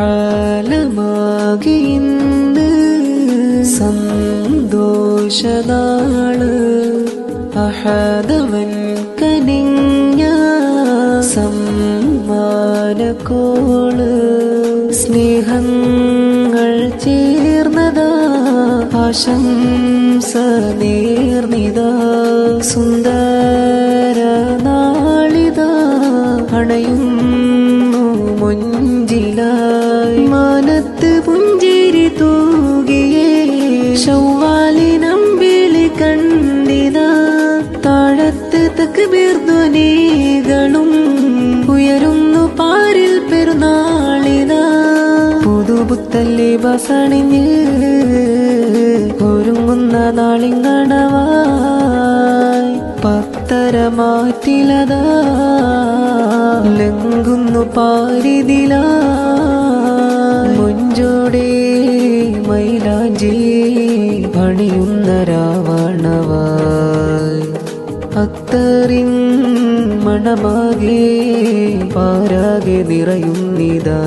ആലമാകെ ഇന്ന് സന്തോഷനാള് അഹദവൻ കനിഞ്ഞ സമ്മാനക്കോള് സ്നേഹങ്ങൾ ചേർന്നതാ ആശംസ നേർന്നിതാ സുന്ദര നാളിതാ അണയുന്നു മുഞ്ചിലായി മാനത്ത് പുഞ്ചിരി തൂകിയേ ശൗവാലിനമ്പിളി കണ്ടിതാ താഴത്ത് തക്ബീർ ധ്വനികളും ഉയരുന്നു പാരിൽ പെരുന്നാളിതാ പുതുപുത്തല്ലി ബസണിഞ്ഞ് ഒരുങ്ങുന്ന നാളിങ്ങണവായി പത്തര മാറ്റിലതാ ലംഘുന്നു പാരിതിലാ മുഞ്ചോടെ മൈലാഞ്ചി പണിയുന്ന രാവണവായി അത്തറിൻ മണമാകെ പാരാകെ നിറയുന്നിതാ